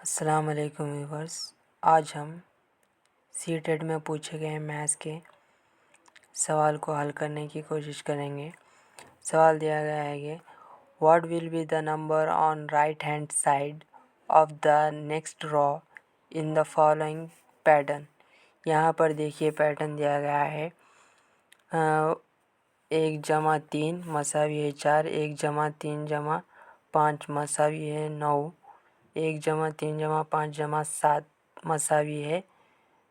अस्सलाम वालेकुम व्यूअर्स। आज हम सीटेट में पूछे गए मैथ्स के सवाल को हल करने की कोशिश करेंगे। सवाल दिया गया है कि what will be the number on right hand side of the next raw in the following pattern. यहाँ पर देखिए पैटर्न दिया गया है 1 + 3 मसावी है 4, 1 + 3 + 5 मसावी है 9, 1 + 3 + 5 + 7 मसावी है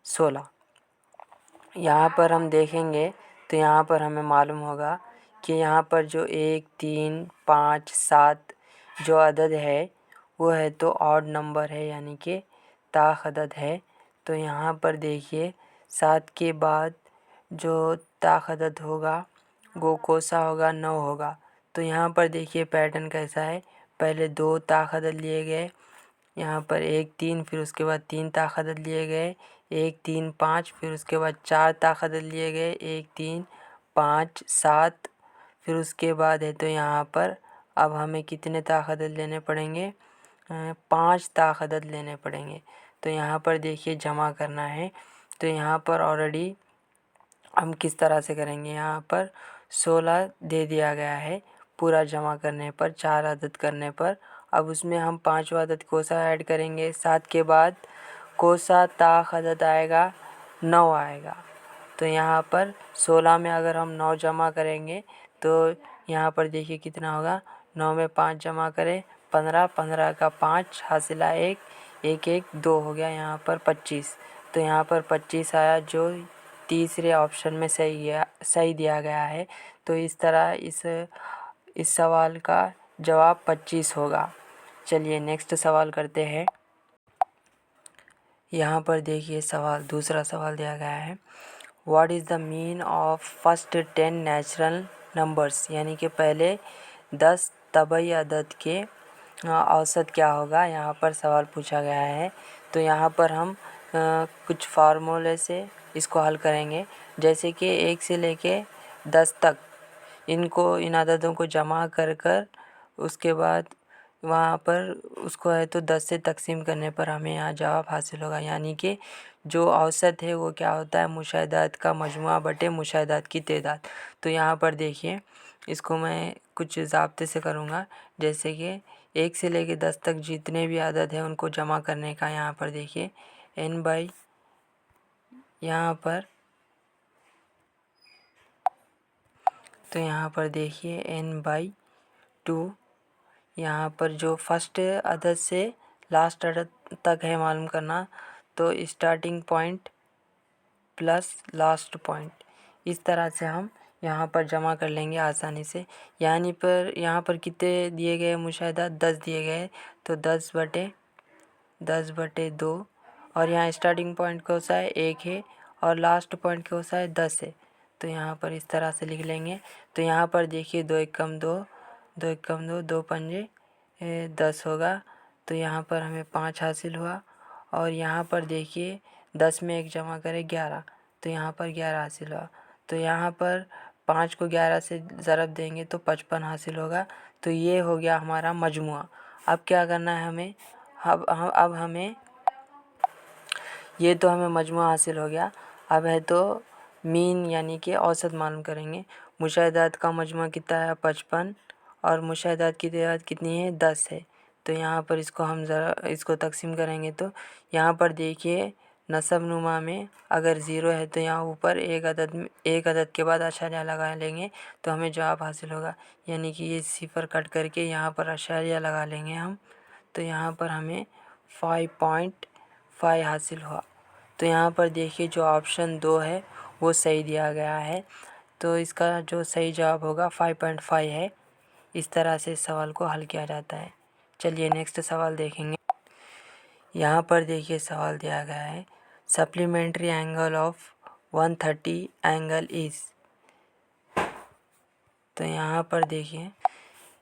16। यहाँ पर हम देखेंगे तो यहाँ पर हमें मालूम होगा कि यहाँ पर जो 1, 3, 5, 7 जो अदद है वो है तो ऑड नंबर है, यानी कि ताख अदद है। तो यहाँ पर देखिए 7 के बाद जो ताख अदद होगा वो कौन-सा होगा, 9 होगा। तो यहाँ पर देखिए पैटर्न कैसा है, पहले 2 ताख अदद लिए गए, यहाँ पर 1, 3, फिर उसके बाद 3 ताख अदद लिए गए, 1, 3, 5, फिर उसके बाद 4 ताख अदद लिए गए, 1, 3, 5, 7, फिर उसके बाद है तो यहाँ पर अब हमें कितने ताख अदद लेने पड़ेंगे, 5 ताख अदद लेने पड़ेंगे। तो यहाँ पर देखिए जमा करना है, तो यहाँ पर ऑलरेडी हम किस तरह से करेंगे, यहाँ पर 16 दे दिया गया है पूरा जमा करने पर, 4 अदद करने पर। अब उसमें हम 5वां अदद कोसा ऐड करेंगे, 7 के बाद कोसा ताख अदद आएगा 9 आएगा। तो यहाँ पर 16 में अगर हम 9 जमा करेंगे तो यहाँ पर देखिए कितना होगा, 9 में 5 जमा करें 15, 15 का 5 हासिला 1, 1, 1, 2 हो गया, यहाँ पर 25। तो यहाँ पर 25 आया जो तीसरे ऑप्शन में सही दिया गया है। तो इस तरह इस सवाल का जवाब 25 होगा। चलिए नेक्स्ट सवाल करते हैं। यहाँ पर देखिए दूसरा सवाल दिया गया है, what is the mean of first 10 natural numbers, यानी कि पहले 10 तबई अदद के औसत क्या होगा, यहाँ पर सवाल पूछा गया है। तो यहाँ पर हम कुछ फार्मूले से इसको हल करेंगे, जैसे कि 1 से लेके 10 तक इन अददों को जमा कर उसके बाद वहाँ पर उसको है तो 10 से तकसीम करने पर हमें यहाँ जवाब हासिल होगा, यानी कि जो औसत है वो क्या होता है, मुशाहिदात का मजमुआ बटे मुशाहिदात की तादाद। तो यहाँ पर देखिए इसको मैं कुछ ज़ाब्ते से करूँगा, जैसे कि 1 से लेके 10 तक जितने भी अदद हैं उनको जमा करने का। यहाँ पर देखिए n बाई यहाँ पर, तो यहाँ पर देखिए n/2, यहाँ पर जो फर्स्ट अदद से लास्ट अदद तक है मालूम करना, तो starting point plus last point, इस तरह से हम यहाँ पर जमा कर लेंगे आसानी से। यहाँ पर कितने दिए गए मुशाहिदात, 10 दिए गए, तो 10/2, और यहाँ स्टार्टिंग पॉइंट कौन सा है, 1 है, और लास्ट पॉइंट कौन सा है, 10 है। तो यहाँ पर इस तरह से लिख लेंगे। तो यहाँ पर देखिए 2 एकम 2, 2 एकम 2, 2 पंजे 10 होगा, तो यहाँ पर हमें 5 हासिल हुआ। और यहाँ पर देखिए 10 में 1 जमा करें 11, तो यहाँ पर 11 हासिल हुआ। तो यहाँ पर 5 को 11 से ज़रब देंगे तो 55 हासिल होगा। तो ये हो गया हमारा मजमुआ। अब क्या करना है हमें, अब हमें ये तो हमें मजमुआ हासिल हो गया, अब है तो मीन यानी कि औसत मालूम करेंगे। मुशाहिदात का मजमुआ कितना है, 55, और मुशाहिदात की तादाद कितनी है, 10 है। तो यहाँ पर इसको तकसीम करेंगे तो यहाँ पर देखिए नसब नुमा में अगर 0 है तो यहाँ ऊपर एक अदद के बाद अशारिया लगा लेंगे तो हमें जवाब हासिल होगा, यानी कि ये सिफर कट करके यहाँ पर अशारिया लगा लेंगे हम, तो यहाँ पर हमें 5.5 हासिल हुआ। तो यहाँ पर देखिए जो ऑप्शन 2 है वो सही दिया गया है, तो इसका जो सही जवाब होगा 5.5 है। इस तरह से इस सवाल को हल किया जाता है। चलिए नेक्स्ट सवाल देखेंगे। यहाँ पर देखिए सवाल दिया गया है, supplementary angle of 130 angle is. तो यहाँ पर देखिए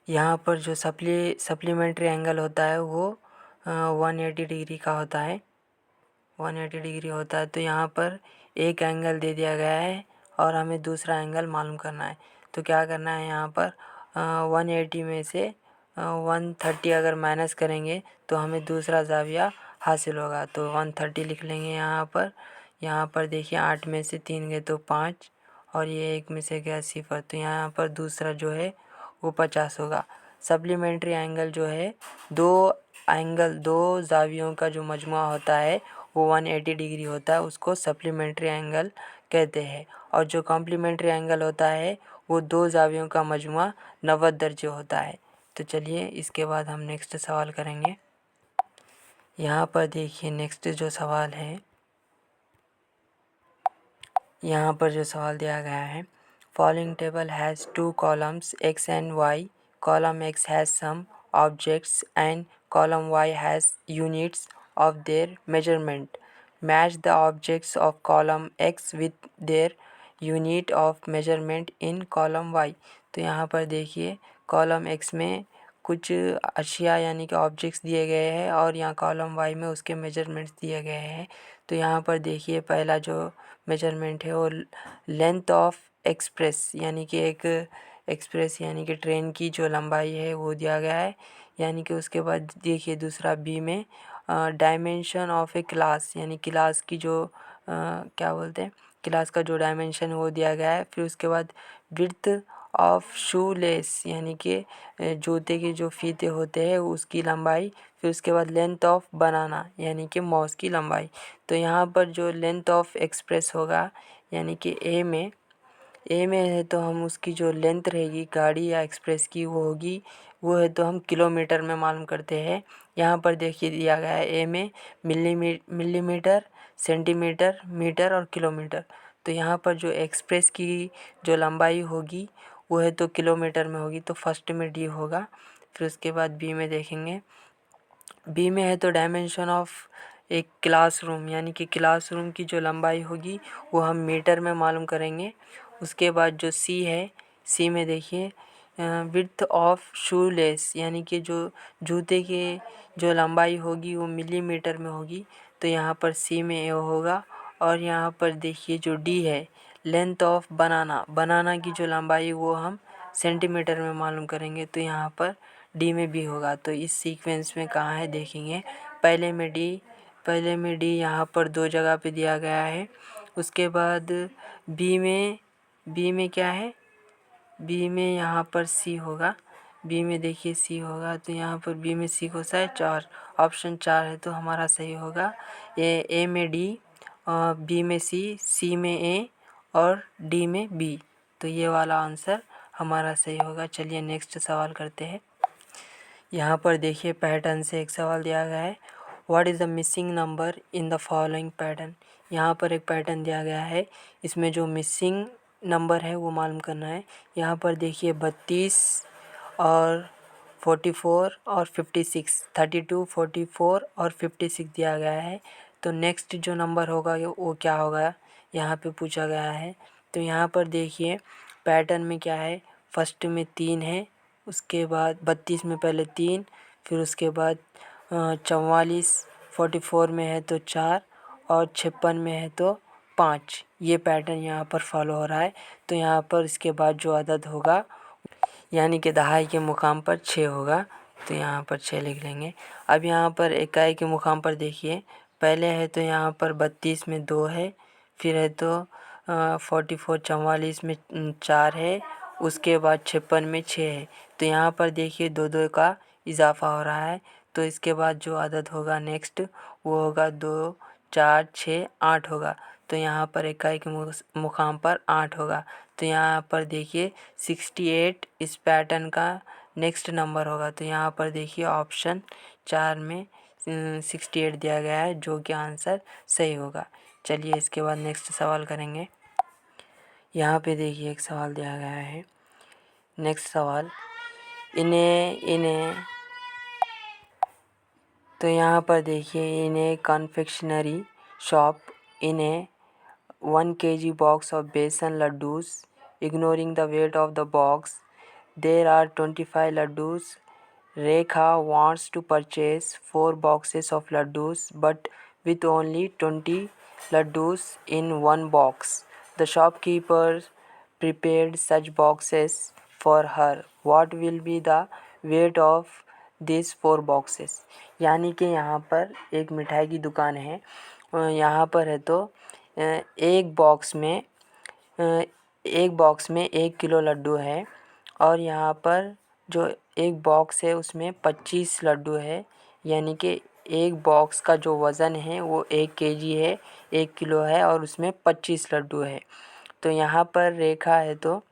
यहाँ पर जो सप्लीमेंट्री एंगल होता है वो 180 डिग्री का होता है, 180 डिग्री होता है। तो यहाँ पर एक एंगल दे दिया गया है और हमें दूसरा एंगल मालूम करना है। तो क्या करना है, यहाँ पर 180 में से 130 अगर माइनस करेंगे तो हमें दूसरा ज़ाविया हासिल होगा। तो 130 लिख लेंगे यहाँ पर। यहाँ पर देखिए 8 में से 3 गए तो 5 और ये 1 में से गया 0, तो यहाँ पर दूसरा जो है वो 50 होगा। सप्लीमेंट्री एंगल जो है दो ज़ावियों का जो मजमुआ होता है वो 180 डिग्री होता है, उसको सप्लीमेंट्री एंगल कहते हैं। और जो कॉम्प्लीमेंट्री एंगल होता है वो दो ज़ावियों का मजमुआ 90 दर्जे होता है। तो चलिए इसके बाद हम नेक्स्ट सवाल करेंगे। यहाँ पर देखिए नेक्स्ट जो सवाल है, यहाँ पर जो सवाल दिया गया है, following table has 2 columns x and y. Column x has some objects and column y has units of their measurement. Match the objects of column x with their unit of measurement in column y. तो यहाँ पर देखिए column x में कुछ अशिया यानी कि objects दिए गए हैं और यहाँ कॉलम वाई में उसके मेजरमेंट्स दिए गए हैं। तो यहाँ पर देखिए पहला जो मेजरमेंट है वो लेंथ ऑफ एक्सप्रेस यानी कि एक एक्सप्रेस यानी कि ट्रेन की जो लंबाई है वो दिया गया है। यानी कि उसके बाद देखिए दूसरा बी में डायमेंशन ऑफ ए क्लास यानी क्लास की जो क्या बोलते हैं क्लास का जो डायमेंशन है वो दिया गया है। फिर उसके बाद विड्थ ऑफ शू लेस यानी कि जूते के जो फीते होते हैं उसकी लंबाई। फिर उसके बाद लेंथ ऑफ बनाना यानी कि माउस की लंबाई। तो यहाँ पर जो लेंथ ऑफ एक्सप्रेस होगा यानी कि ए में है तो हम उसकी जो लेंथ रहेगी गाड़ी या एक्सप्रेस की वो होगी, वो है तो हम किलोमीटर में मालूम करते हैं। यहाँ पर देखिए दिया गया है ए में मिलीमीटर, सेंटीमीटर, मीटर और किलोमीटर। तो यहाँ पर जो एक्सप्रेस की जो लंबाई होगी वो है तो किलोमीटर में होगी, तो फर्स्ट में डी होगा। फिर उसके बाद बी में देखेंगे, बी में है तो डायमेंशन ऑफ एक क्लासरूम यानी कि क्लासरूम की जो लंबाई होगी वो हम मीटर में मालूम करेंगे। उसके बाद जो सी है, सी में देखिए विड्थ ऑफ शू लेस यानी कि जो जूते के जो लंबाई होगी वो मिलीमीटर में होगी, तो यहाँ पर सी में ए होगा। और यहाँ पर देखिए जो डी है लेंथ ऑफ बनाना की जो लंबाई वो हम सेंटीमीटर में मालूम करेंगे, तो यहाँ पर डी में भी होगा। तो इस सीक्वेंस में कहाँ है देखेंगे, पहले में डी यहाँ पर 2 जगह पे दिया गया है। उसके बाद बी में क्या है, बी में यहाँ पर सी होगा, बी में देखिए सी होगा, तो यहाँ पर बी में सी को सा है 4, ऑप्शन 4 है तो हमारा सही होगा। ए में डी, बी में सी में ए और डी में बी, तो ये वाला आंसर हमारा सही होगा। चलिए नेक्स्ट सवाल करते हैं। यहाँ पर देखिए पैटर्न से एक सवाल दिया गया है, what is the missing number in the following pattern. यहाँ पर एक पैटर्न दिया गया है, इसमें जो मिसिंग नंबर है वो मालूम करना है। यहाँ पर देखिए 32 और 44 और 56, 32, 44 और 56 दिया गया है। तो नेक्स्ट जो नंबर होगा वो क्या होगा यहाँ पे पूछा गया है। तो यहाँ पर देखिए पैटर्न में क्या है, फर्स्ट में 3 है, उसके बाद 32 में पहले 3, फिर उसके बाद 44, 44 में है तो 4 और 56 में है तो 5। ये पैटर्न यहाँ पर फॉलो हो रहा है। तो यहाँ पर इसके बाद जो अदद होगा यानी कि दहाई के मुकाम पर 6 होगा, तो यहाँ पर 6 लिख लेंगे। अब यहाँ पर इकाई के मुकाम पर देखिए, पहले है तो यहाँ पर 32 में 2 है, फिर है तो 44 44 में 4 है, उसके बाद 56 में 6 है। तो यहाँ पर देखिए 2 का इजाफा हो रहा है। तो इसके बाद जो अदद होगा नेक्स्ट वो होगा 2 4 6 8 होगा। तो यहाँ पर इकाई के मुकाम पर 8 होगा। तो यहाँ पर देखिए 68 इस पैटर्न का नेक्स्ट नंबर होगा। तो यहाँ पर देखिए ऑप्शन 4 में 68 दिया गया है जो कि आंसर सही होगा। चलिए इसके बाद नेक्स्ट सवाल करेंगे। यहाँ पे देखिए एक सवाल दिया गया है, नेक्स्ट सवाल इन्हें तो यहाँ पर देखिए इन्हें कन्फेक्शनरी शॉप इन्हें 1 kg box of besan laddus. Ignoring the weight of the box, there are 25 laddus. Rekha wants to purchase 4 boxes of laddus but with only 20 laddus in one box. The shopkeeper prepared such boxes for her. What will be the weight of these 4 boxes? यानी कि यहाँ पर एक मिठाई की दुकान है। यहाँ पर है तो एक बॉक्स में 1 किलो लड्डू है और यहाँ पर जो एक बॉक्स है उसमें 25 लड्डू है। यानी कि एक बॉक्स का जो वज़न है वो 1 केजी है, 1 किलो है और उसमें 25 लड्डू है। तो यहाँ पर रेखा है तो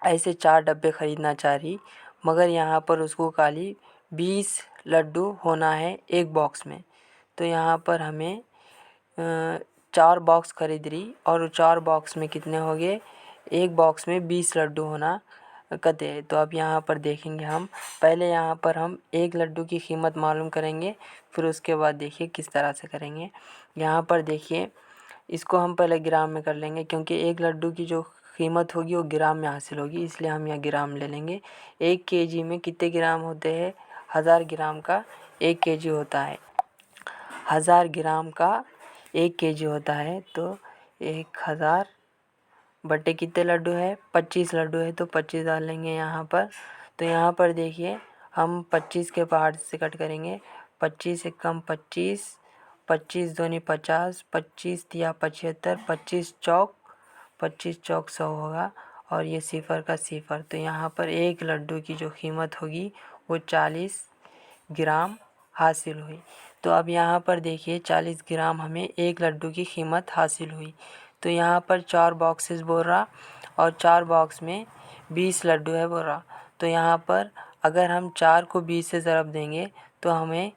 ऐसे 4 डब्बे ख़रीदना चाह रही, मगर यहाँ पर उसको खाली 20 लड्डू होना है एक बॉक्स में। तो यहाँ पर हमें 4 बॉक्स खरीद रही और 4 बॉक्स में कितने हो गए, एक बॉक्स में 20 लड्डू होना कहते हैं। तो अब यहाँ पर देखेंगे हम, पहले यहाँ पर हम एक लड्डू की कीमत मालूम करेंगे, फिर उसके बाद देखिए किस तरह से करेंगे। यहाँ पर देखिए इसको हम पहले ग्राम में कर लेंगे, क्योंकि एक लड्डू की जो कीमत होगी वो ग्राम में हासिल होगी, इसलिए हम यहाँ ग्राम ले लेंगे। 1 केजी में कितने ग्राम होते हैं, 1000 ग्राम का 1 केजी होता है। 1000 ग्राम का 1 केजी होता है। तो 1000 बटे कितने लड्डू है, 25 लड्डू है, तो 25 डाल लेंगे यहाँ पर। तो यहाँ पर देखिए हम 25 के पहाड़ से कट करेंगे। 25 एकम 25, 25 दूनी 50, 25 तिया 75, 25 चौक 100 होगा और ये सिफर का सिफर। तो यहाँ पर एक लड्डू की जो कीमत होगी वो 40 ग्राम हासिल हुई। तो अब यहाँ पर देखिए 40 ग्राम हमें एक लड्डू की कीमत हासिल हुई। तो यहाँ पर 4 बॉक्सेस बोल रहा और 4 बॉक्स में 20 लड्डू है बोल रहा। तो यहाँ पर अगर हम 4 को 20 से ज़रब देंगे तो हमें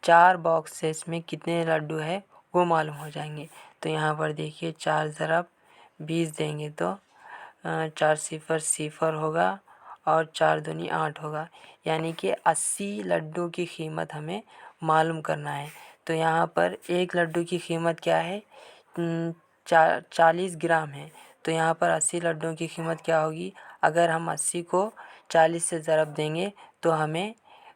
4 बॉक्सेस में कितने लड्डू है वो मालूम हो जाएंगे। तो यहाँ पर देखिए 4 ज़रब 20 देंगे तो 4 सिफर सिफर होगा और 4 दूनी 8 होगा, यानी कि 80 लड्डू की कीमत हमें मालूम करना है। तो यहाँ पर एक लड्डू की कीमत क्या है, 40 ग्राम है। तो यहाँ पर 80 लड्डुओं की कीमत क्या होगी, अगर हम 80 को 40 से ज़रब देंगे तो हमें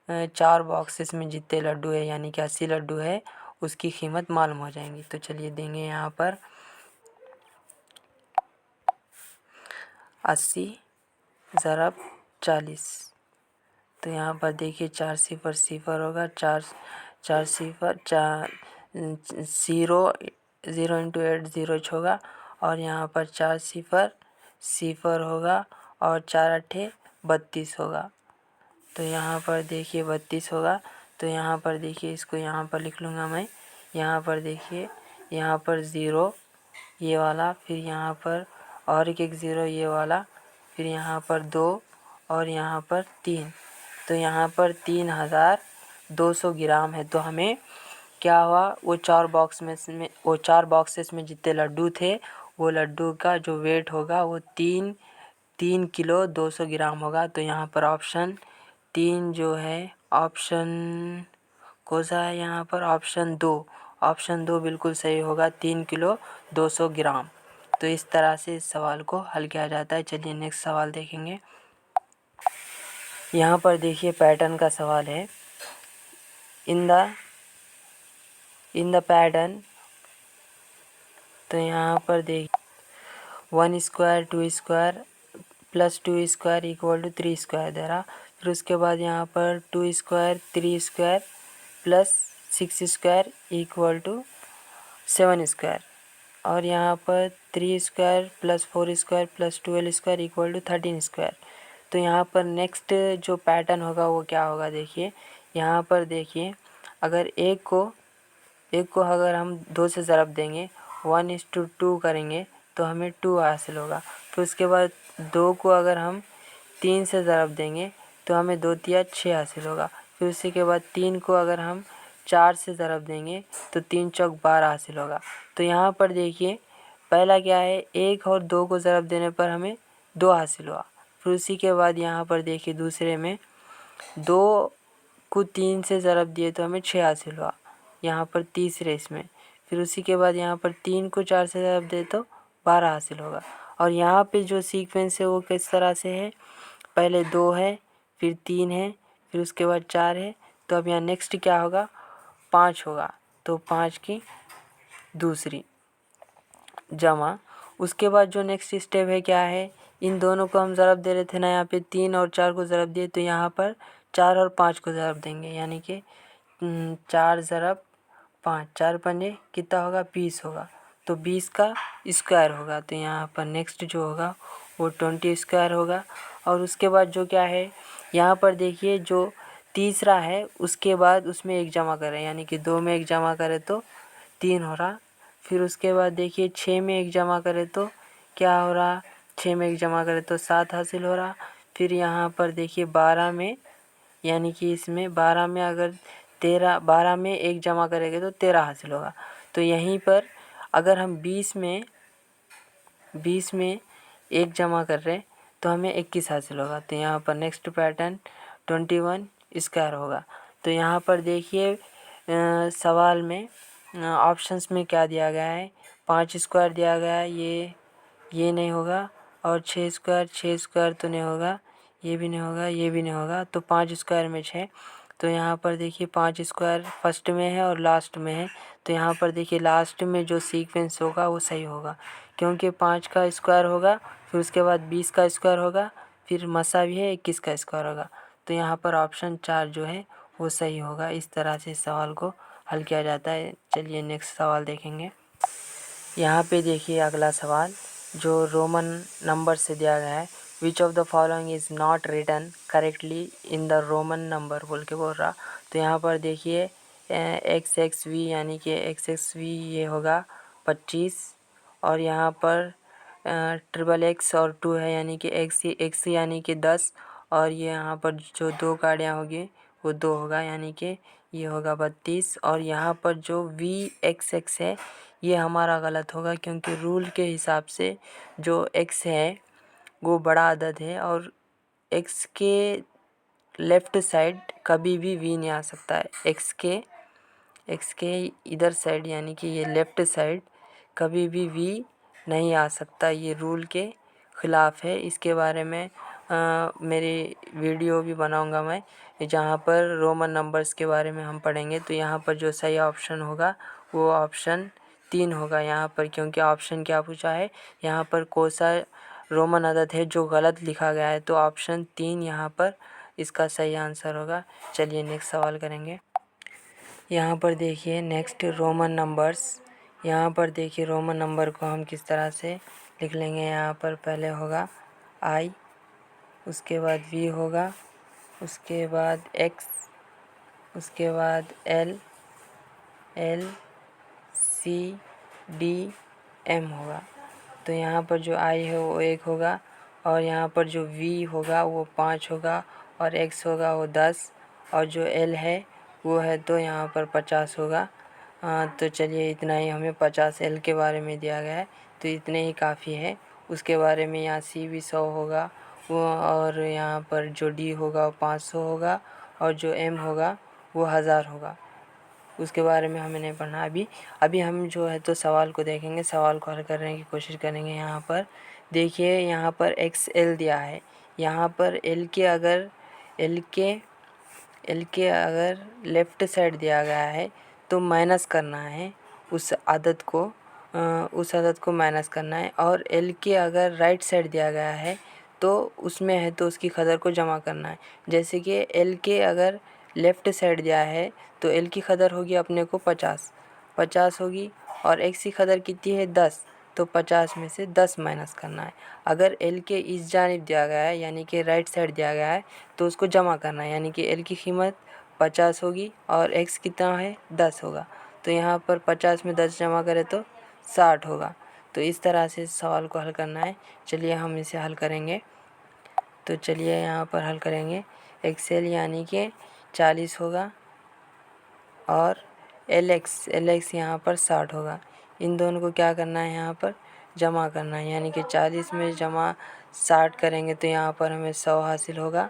4 बॉक्सेस में जितने लड्डू है यानी कि 80 लड्डू है उसकी कीमत मालूम हो जाएंगी। तो चलिए देंगे यहाँ पर 80 ज़रब 40। तो यहाँ पर देखिए 4 सिफर सिफर होगा, 4 सिफर 4 0 इंटू 8 0 होगा और यहाँ पर 4 सिफर सिफर होगा और 4 अट्ठे 32 होगा। तो यहाँ पर देखिए 32 होगा। तो यहाँ पर देखिए इसको यहाँ पर लिख लूँगा मैं। यहाँ पर देखिए यहाँ पर 0 ये वाला, फिर यहाँ पर और एक 0 ये वाला, फिर यहाँ पर 2 और यहाँ पर 3। तो यहाँ पर 3200 ग्राम है। तो हमें क्या हुआ, वो 4 बॉक्सेस में जितने लड्डू थे वो लड्डू का जो वेट होगा वो 3 किलो 200 ग्राम होगा। तो यहाँ पर ऑप्शन 3 जो है, ऑप्शन कौन सा है यहाँ पर, ऑप्शन 2 बिल्कुल सही होगा, 3 किलो 200 ग्राम। तो इस तरह से इस सवाल को हल किया जाता है। चलिए नेक्स्ट सवाल देखेंगे। यहाँ पर देखिए पैटर्न का सवाल है। इन द पैटर्न, तो यहाँ पर देखिए 1 square 2 square plus 2 square equal to 3 square दे रहा। फिर उसके बाद यहाँ पर 2 square 3 square plus 6 square equal to 7 square और यहाँ पर 3 square plus 4 square plus 12 square equal to 13 square. तो यहाँ पर नेक्स्ट जो पैटर्न होगा वो क्या होगा, देखिए यहाँ पर देखिए अगर एक को अगर हम 2 से ज़रब देंगे 1:2 करेंगे तो हमें 2 हासिल होगा। फिर उसके बाद 2 को अगर हम 3 से ज़रब देंगे तो हमें 2 तिया 6 हासिल होगा। फिर उसी के बाद 3 को अगर हम 4 से ज़रब देंगे तो 3 चौक 12 हासिल होगा। तो यहाँ पर देखिए पहला क्या है, 1 और 2 को ज़रब देने पर हमें 2 हासिल हुआ। फिर उसी के बाद यहाँ पर देखिए दूसरे में 2 को 3 से ज़रब दिए तो हमें 6 हासिल हुआ यहाँ पर तीसरे इसमें। फिर उसी के बाद यहाँ पर 3 को 4 से ज़रब दे तो 12 हासिल होगा। और यहाँ पे जो सीक्वेंस है वो किस तरह से है, पहले 2 है, फिर 3 है, फिर उसके बाद 4 है। तो अब यहाँ नेक्स्ट क्या होगा, 5 होगा। तो 5 की दूसरी जमा, उसके बाद जो नेक्स्ट स्टेप है क्या है, इन दोनों को हम ज़रब दे रहे थे ना, यहाँ पे 3 और 4 को ज़रब दिए तो यहाँ पर 4 और 5 को ज़रब देंगे, यानी कि 4 ज़रब 5, 4 पंजे कितना होगा 20 होगा, तो 20 का स्क्वायर होगा। तो यहाँ पर नेक्स्ट जो होगा वो 20 स्क्वायर होगा। और उसके बाद जो क्या है यहाँ पर देखिए, जो तीसरा है उसके बाद उसमें 1 जमा करें, यानी कि 2 में 1 जमा करें तो 3 हो रहा। फिर उसके बाद देखिए 6 में 1 जमा करें तो क्या हो रहा, 6 में 1 जमा करें तो 7 हासिल हो रहा। फिर यहाँ पर देखिए 12 में, यानी कि इसमें 12 में अगर 12 में 1 जमा करेंगे तो 13 हासिल होगा। तो यहीं पर अगर हम 20 में 1 जमा कर रहे हैं तो हमें 21 हासिल होगा। तो यहाँ पर नेक्स्ट पैटर्न 21 स्क्वायर होगा। तो यहाँ पर देखिए सवाल में ऑप्शंस में क्या दिया गया है, 5 स्क्वायर दिया गया है, ये नहीं होगा। और 6 स्क्वायर तो नहीं होगा, ये भी नहीं होगा, ये भी नहीं होगा। तो 5 स्क्वायर में 6। तो यहाँ पर देखिए 5 स्क्वायर फर्स्ट में है और लास्ट में है। तो यहाँ पर देखिए लास्ट में जो सीक्वेंस होगा वो सही होगा, क्योंकि 5 का स्क्वायर होगा, फिर उसके बाद 20 का स्क्वायर होगा, फिर मसावी है 21 का स्क्वायर होगा। तो यहाँ पर ऑप्शन 4 जो है वो सही होगा। इस तरह से सवाल को हल किया जाता है। चलिए नेक्स्ट सवाल देखेंगे। यहाँ पे देखिए अगला सवाल जो रोमन नंबर से दिया गया है, which of the following is not written correctly in the Roman number बोल के बोल रहा। तो यहाँ पर देखिए XXV यानी कि XXV ये होगा 25, और यहाँ पर XXX और 2 है यानी कि x यानी कि 10, और ये यहाँ पर जो 2 गाड़ियाँ होगी वो 2 होगा यानी कि ये होगा 32। और यहाँ पर जो VXX है ये हमारा गलत होगा, क्योंकि रूल के हिसाब से जो x है वो बड़ा अदद है और x के लेफ़्ट साइड कभी भी v नहीं आ सकता है। x के इधर साइड यानी कि ये लेफ़्ट साइड कभी भी v नहीं आ सकता, ये रूल के ख़िलाफ़ है। इसके बारे में मेरी वीडियो भी बनाऊंगा मैं, जहाँ पर रोमन नंबर्स के बारे में हम पढ़ेंगे। तो यहाँ पर जो सही ऑप्शन होगा वो ऑप्शन 3 होगा यहाँ पर, क्योंकि ऑप्शन क्या पूछा है, यहाँ पर कौन सा रोमन अदद है जो गलत लिखा गया है। तो ऑप्शन 3 यहाँ पर इसका सही आंसर होगा। चलिए नेक्स्ट सवाल करेंगे। यहाँ पर देखिए नेक्स्ट रोमन नंबर्स। यहाँ पर देखिए रोमन नंबर को हम किस तरह से लिख लेंगे। यहाँ पर पहले होगा I, उसके बाद V होगा, उसके बाद X, उसके बाद L C D M होगा। तो यहाँ पर जो I है वो 1 होगा, और यहाँ पर जो V होगा वो 5 होगा, और X होगा वो 10, और जो L है वो है तो यहाँ पर 50 होगा। तो चलिए इतना ही हमें 50 L के बारे में दिया गया है, तो इतने ही काफ़ी है। उसके बारे में यहाँ C भी 100 होगा वो, और यहाँ पर जो D होगा वो 500 होगा, और जो M होगा वो 1000 होगा। उसके बारे में हमें नहीं पढ़ना अभी हम जो है तो सवाल को देखेंगे, सवाल को हल करने की कोशिश करेंगे। यहाँ पर देखिए यहाँ पर XL दिया है, यहाँ पर L के अगर लेफ़्ट साइड दिया गया है तो माइनस करना है उस अदद को माइनस करना है। और L के अगर राइट साइड दिया गया है तो उसमें है तो उसकी कदर को जमा करना है। जैसे कि L के अगर लेफ़्ट साइड दिया है तो L की कदर होगी अपने को 50 होगी, और X की कदर कितनी है 10, तो 50 में से 10 माइनस करना है। अगर L के इस जानिब दिया गया है यानी कि राइट साइड दिया गया है तो उसको जमा करना है, यानी कि L की कीमत 50 होगी और X कितना है 10 होगा। तो यहाँ पर 50 में 10 जमा करें तो 60 होगा। तो इस तरह से सवाल को हल करना है। चलिए हम इसे हल करेंगे। तो चलिए यहाँ पर हल करेंगे। XL यानी कि 40 होगा, और LX यहाँ पर 60 होगा। इन दोनों को क्या करना है, यहाँ पर जमा करना है, यानी कि 40 में जमा 60 करेंगे तो यहाँ पर हमें 100 हासिल होगा।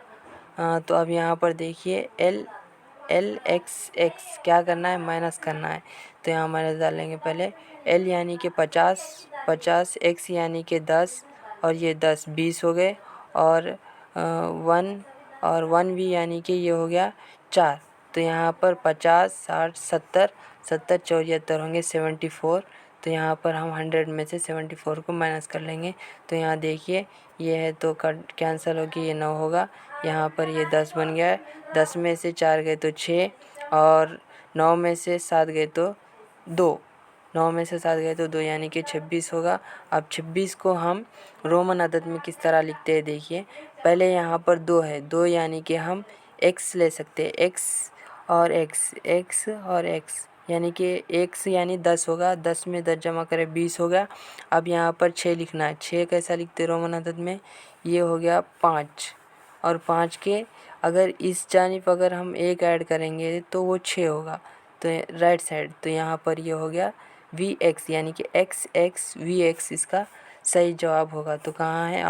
तो अब यहाँ पर देखिए LXX क्या करना है, माइनस करना है। तो यहाँ माइनस डालेंगे पहले। L यानी कि 50, X यानी कि 10, और ये 10 20 हो गए, और 1 भी यानी कि ये हो गया 4। तो यहाँ पर 50 60 70 70 74 होंगे 74। तो यहाँ पर हम 100 में से 74 को माइनस कर लेंगे। तो यहाँ देखिए ये है तो कैंसिल होगी, ये 9 होगा। यहाँ पर ये 10 बन गया है, 10 में से 4 गए तो 6, और 9 में से 7 गए तो 2, 9 में से 7 गए तो 2 यानी कि 26 होगा। अब 26 को हम रोमन अदद में किस तरह लिखते हैं देखिए। पहले यहाँ पर 2 है, 2 यानी कि हम x ले सकते हैं, x और x यानी कि x यानी 10 होगा, 10 में 10 जमा करें 20 हो गया। अब यहाँ पर 6 लिखना है, 6 कैसा लिखते हैं रोमन अदद में, ये हो गया 5, और 5 के अगर इस जानिब अगर हम 1 ऐड करेंगे तो वो 6 होगा, तो राइट साइड, तो यहाँ पर ये हो गया Vx यानी कि x Vx इसका सही जवाब होगा। तो कहाँ है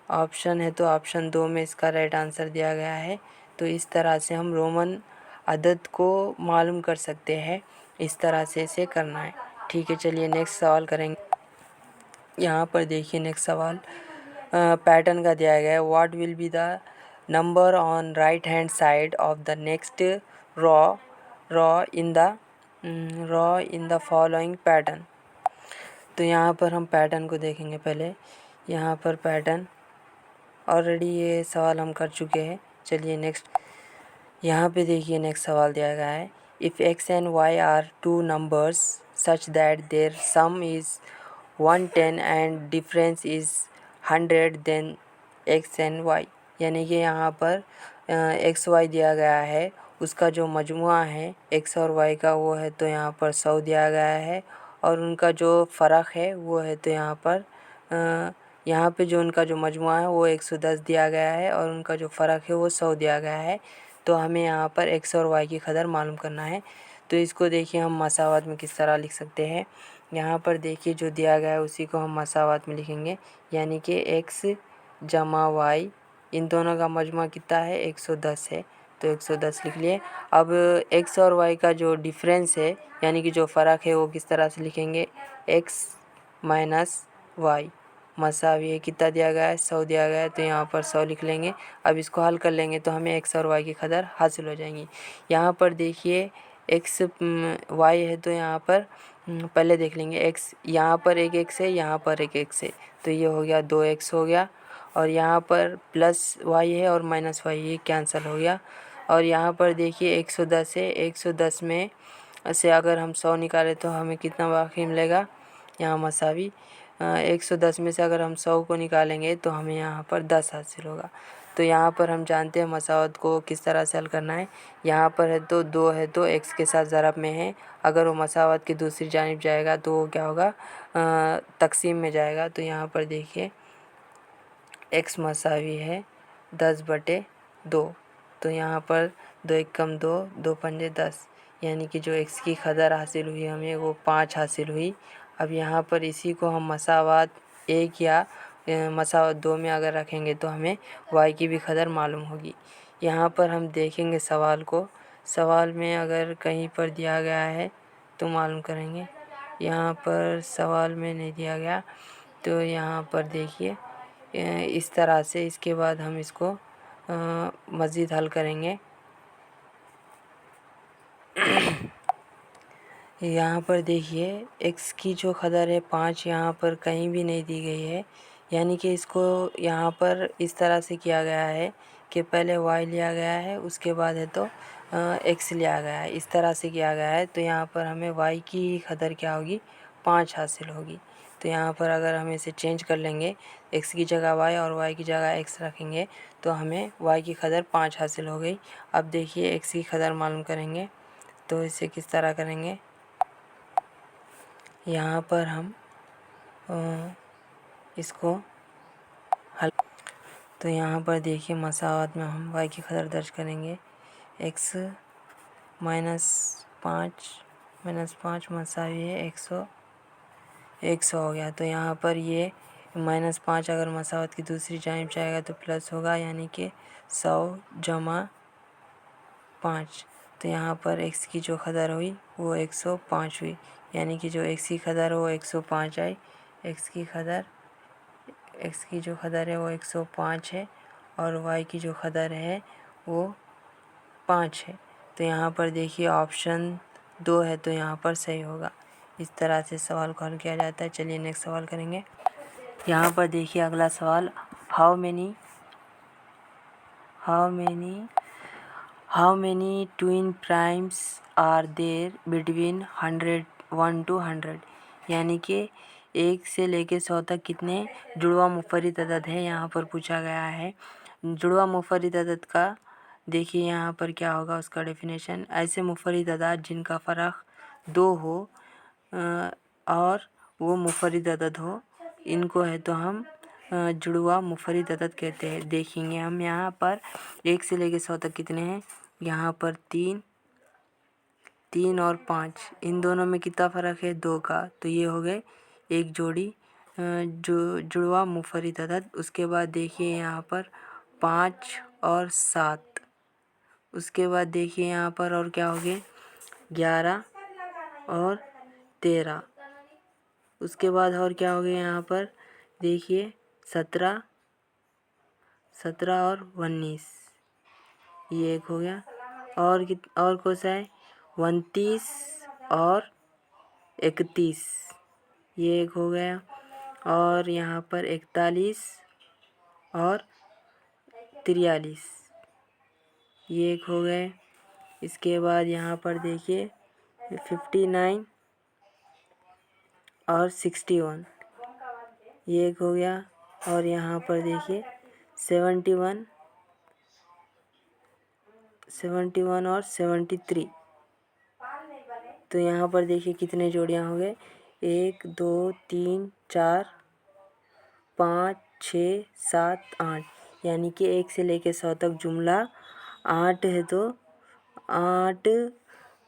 ऑप्शन है, तो ऑप्शन 2 में इसका राइट आंसर दिया गया है। तो इस तरह से हम रोमन अदद को मालूम कर सकते हैं, इस तरह से इसे करना है। ठीक है, चलिए नेक्स्ट सवाल करेंगे। यहाँ पर देखिए नेक्स्ट सवाल पैटर्न का दिया गया है। What will be the number on right hand side of the next raw in the following pattern. तो यहाँ पर हम पैटर्न को देखेंगे पहले। यहाँ पर पैटर्न ऑलरेडी ये सवाल हम कर चुके हैं। चलिए नेक्स्ट, यहाँ पे देखिए नेक्स्ट सवाल दिया गया है। If x and y are two numbers such that their sum is 110 and difference is 100 then x and y, यानी कि यहाँ पर x y दिया गया है, उसका जो मजमुआ है x और y का वो है तो यहाँ पर 100 दिया गया है, और उनका जो फ़र्क है वो है तो यहाँ पे जो उनका जो मजमुआ है वो 110 दिया गया है, और उनका जो फ़र्क है वो 100 दिया गया है। तो हमें यहाँ पर x और y की कदर मालूम करना है। तो इसको देखिए हम मसावत में किस तरह लिख सकते हैं। यहाँ पर देखिए जो दिया गया है उसी को हम मसावत में लिखेंगे, यानी कि x जमा y, इन दोनों का मजमुआ कितना है 110 है, तो 110 लिख लिए। अब x और y का जो डिफरेंस है यानी कि जो फ़र्क है वो किस तरह से लिखेंगे, x माइनस y मसावी है, कितना दिया गया है 100 दिया गया है, तो यहाँ पर 100 लिख लेंगे। अब इसको हल कर लेंगे तो हमें x और y की कदर हासिल हो जाएंगी। यहाँ पर देखिए x y है तो यहाँ पर पहले देख लेंगे x, यहाँ पर एक x है, यहाँ पर एक x है, तो ये हो गया 2x हो गया, और यहाँ पर प्लस y है और माइनस y, ये कैंसिल हो गया। और यहाँ पर देखिए 110 है, 110 में से अगर हम 100 निकालें तो हमें कितना बाकी मिलेगा, यहाँ मसावी 110 में से अगर हम 100 को निकालेंगे तो हमें यहाँ पर 10 हासिल होगा। तो यहाँ पर हम जानते हैं मसावत को किस तरह से हल करना है। यहाँ पर है तो 2 है तो x के साथ ज़रब में है, अगर वो मसावत की दूसरी जानिब जाएगा तो वो क्या होगा, तकसीम में जाएगा। तो यहाँ पर देखिए x मसावी है 10/2, तो यहाँ पर 2 1 कम 2, 2 पंजे 10, यानी कि जो x की कदर हासिल हुई हमें वो 5 हासिल हुई। अब यहाँ पर इसी को हम मसावत 1 या मसावत 2 में अगर रखेंगे तो हमें y की भी कदर मालूम होगी। यहाँ पर हम देखेंगे सवाल को, सवाल में अगर कहीं पर दिया गया है तो मालूम करेंगे। यहाँ पर सवाल में नहीं दिया गया, तो यहाँ पर देखिए इस तरह से, इसके बाद हम इसको मज़ीद हल करेंगे। यहाँ पर देखिए x की जो कदर है 5 यहाँ पर कहीं भी नहीं दी गई है, यानी कि इसको यहाँ पर इस तरह से किया गया है कि पहले y लिया गया है उसके बाद है तो x लिया गया है, इस तरह से किया गया है। तो यहाँ पर हमें y की कदर क्या होगी, 5 हासिल होगी। तो यहाँ पर अगर हम इसे चेंज कर लेंगे, x की जगह y और y की जगह x रखेंगे तो हमें y की कदर 5 हासिल हो गई। अब देखिए x की कदर मालूम करेंगे, तो इसे किस तरह करेंगे, यहाँ पर हम इसको हल, तो यहाँ पर देखिए मसावत में हम y की कदर दर्ज करेंगे, x -5 मसावी है 100 हो गया। तो यहाँ पर ये -5 अगर मसावत की दूसरी जानिब जाएगा तो प्लस होगा, यानी कि 100 जमा 5, तो यहाँ पर x की जो कदर हुई वो 105 हुई, यानी कि जो x की कदर है वो 105 आई। x की जो कदर है वो 105 है और y की जो कदर है वो 5 है। तो यहाँ पर देखिए ऑप्शन 2 है तो यहाँ पर सही होगा। इस तरह से सवाल को हल किया जाता है। चलिए नेक्स्ट सवाल करेंगे। यहाँ पर देखिए अगला सवाल, how how many twin primes are there between 1 to 100, यानी कि 1 से लेके 100 तक कितने जुड़वा मुफर्रिद अदद है यहाँ पर पूछा गया है। जुड़वा मुफर्रिद अदद का देखिए यहाँ पर क्या होगा उसका डेफिनेशन। ऐसे मुफर्रिद अदद जिनका फ़र्क 2 हो और वो मुफर्रिद अदद हो, इनको है तो हम जुड़वा मुफर्रिद अदद कहते हैं। देखेंगे हम यहाँ पर 1 से लेके 100 तक कितने हैं। यहाँ पर 3 और 5, इन दोनों में कितना फ़र्क है 2 का, तो ये हो गए एक जोड़ी जो जुड़वा मुफर्रिद अदद। उसके बाद देखिए यहाँ पर 5 और 7, उसके बाद देखिए यहाँ पर और क्या हो गए 11 और 13, उसके बाद और क्या हो गया यहाँ पर देखिए 17 और 19, ये एक हो गया। और कौन सा है 29 और 31, ये एक हो गया। और यहाँ पर 41 और 43, ये एक हो गए। इसके बाद यहाँ पर देखिए 59 और 61, ये एक हो गया। और यहाँ पर देखिए 71 और 73, तो यहाँ पर देखिए कितने जोड़ियाँ हो गए 1 2 3 4 5 6 7 8, यानी कि 1 से लेकर 100 तक जुमला 8 है तो 8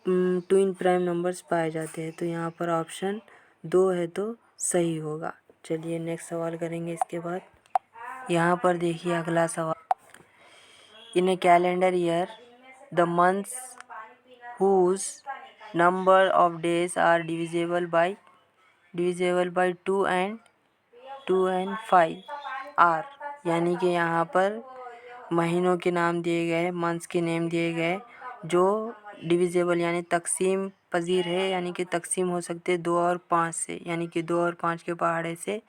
ट्विन प्राइम नंबर्स पाए जाते हैं। तो यहाँ पर ऑप्शन 2 है तो सही होगा। चलिए नेक्स्ट सवाल करेंगे इसके बाद। यहाँ पर देखिए अगला सवाल। In a calendar year the months whose number of days are divisible by 2 and 5 are, यानी कि यहाँ पर महीनों के नाम दिए गए, मंथ्स के नेम दिए गए जो डिविजिबल यानी तकसीम पजीर है, यानी कि तकसीम हो सकते 2 और 5 से, यानी कि 2 और 5 के पहाड़े से